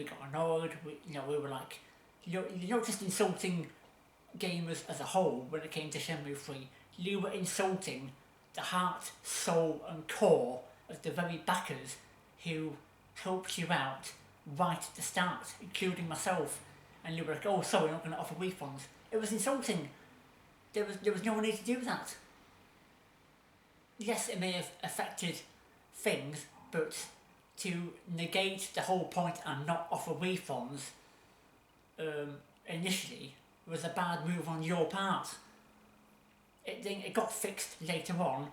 we got annoyed. We were like, you're not just insulting gamers as a whole when it came to Shenmue 3. You were insulting the heart, soul, and core of the very backers who helped you out right at the start, including myself. And you were like, oh, sorry, we're not going to offer refunds. It was insulting. There was no need to do that. Yes, it may have affected things, but to negate the whole point and not offer refunds initially was a bad move on your part. It got fixed later on,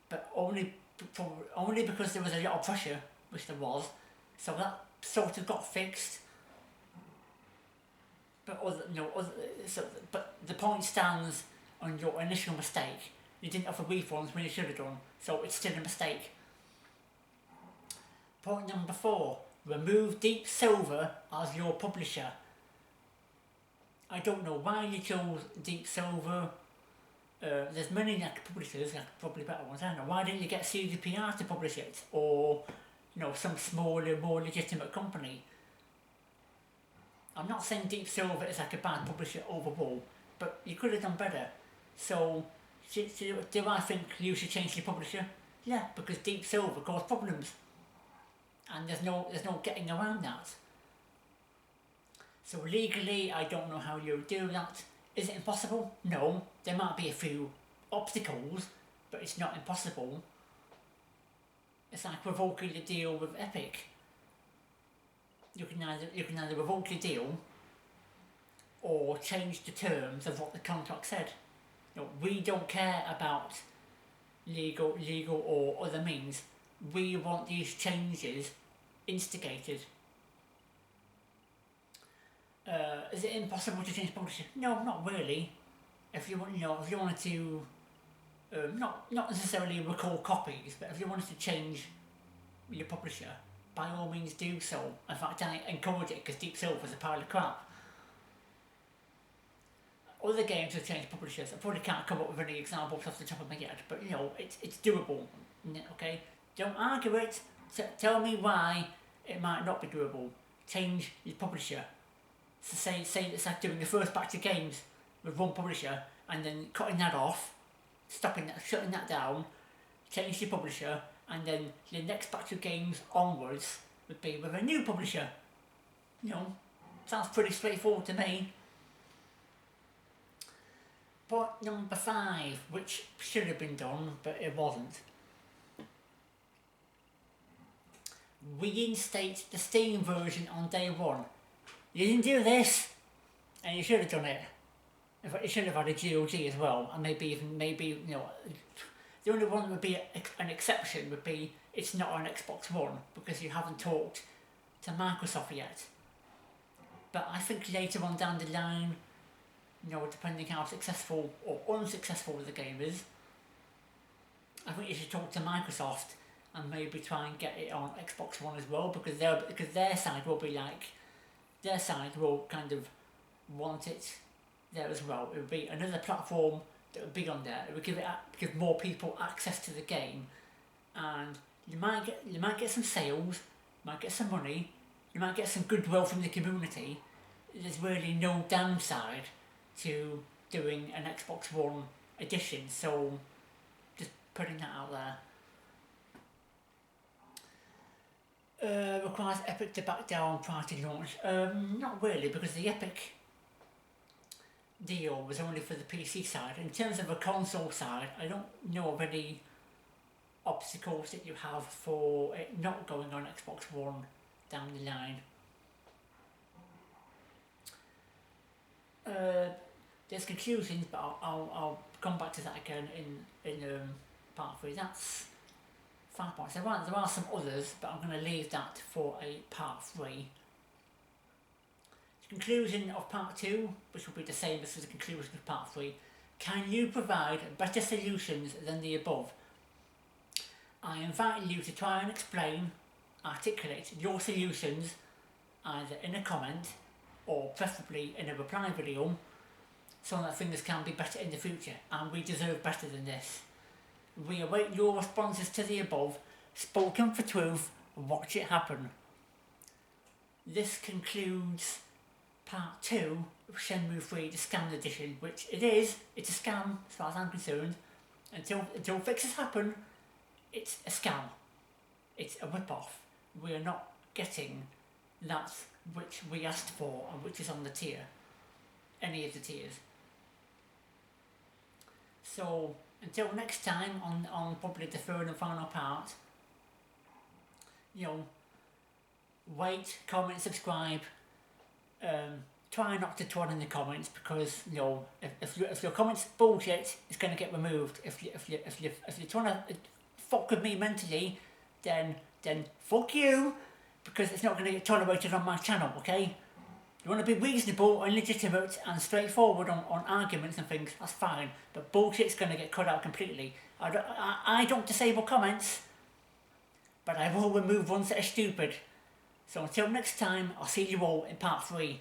but only because there was a lot of pressure, which there was, so that sort of got fixed. But but the point stands on your initial mistake. You didn't offer refunds when you should have done, so it's still a mistake. Point number 4, remove Deep Silver as your publisher. I don't know why you chose Deep Silver. There's many publishers, probably better ones. I don't know, why didn't you get CDPR to publish it, or some smaller, more legitimate company? I'm not saying Deep Silver is like a bad publisher overall, but you could have done better. So, do I think you should change your publisher? Yeah, because Deep Silver caused problems, and there's no getting around that. So legally, I don't know how you do that. Is it impossible? No. There might be a few obstacles, but it's not impossible. It's like revoking the deal with Epic. You can either revoke the deal or change the terms of what the contract said. We don't care about legal or other means. We want these changes instigated. Is it impossible to change publisher? No, not really. If you wanted to, not necessarily recall copies, but if you wanted to change your publisher, by all means do so. In fact, I encourage it because Deep Silver is a pile of crap. Other games have changed publishers. I probably can't come up with any examples off the top of my head, but it's doable. Okay, don't argue it. Tell me why it might not be doable. Change your publisher. So say it's like doing the first batch of games with one publisher and then cutting that off, shutting that down, change your publisher, and then the next batch of games onwards would be with a new publisher. Sounds pretty straightforward to me. Point number 5, which should have been done, but it wasn't. Reinstate the Steam version on day 1. You didn't do this, and you should have done it. In fact, you should have had a GOG as well, and maybe the only one that would be an exception would be it's not on Xbox One because you haven't talked to Microsoft yet. But I think later on down the line, depending how successful or unsuccessful the game is, I think you should talk to Microsoft and maybe try and get it on Xbox One as well, because their side will be like. Their side will kind of want it there as well. It would be another platform that would be on there. It would give more people access to the game, and you might get some sales, you might get some money, you might get some goodwill from the community. There's really no downside to doing an Xbox One edition. So just putting that out there. Requires Epic to back down prior to launch? Not really, because the Epic deal was only for the PC side. In terms of the console side, I don't know of any obstacles that you have for it not going on Xbox One down the line. There's confusions, but I'll come back to that again in part 3. That's 5 points. There are some others, but I'm going to leave that for a part 3. The conclusion of part 2, which will be the same as the conclusion of part 3. Can you provide better solutions than the above? I invite you to try and articulate your solutions either in a comment or preferably in a reply video, so that things can be better in the future, and we deserve better than this. We await your responses to the above, spoken for truth, watch it happen. this concludes part 2 of Shenmue 3, the Scam Edition, which it's a scam as far as I'm concerned. Until fixes happen, it's a scam. It's a rip-off. We are not getting that which we asked for and which is on the tier. Any of the tiers. So, until next time on probably the third and final part, rate, comment, subscribe. Try not to troll in the comments because if your comments bullshit, it's gonna get removed. If you're trying to fuck with me mentally, then fuck you, because it's not gonna get tolerated on my channel. Okay? You want to be reasonable and legitimate and straightforward on arguments and things, that's fine, but bullshit's going to get cut out completely. I don't disable comments, but I will remove ones that are stupid. So until next time, I'll see you all in part 3.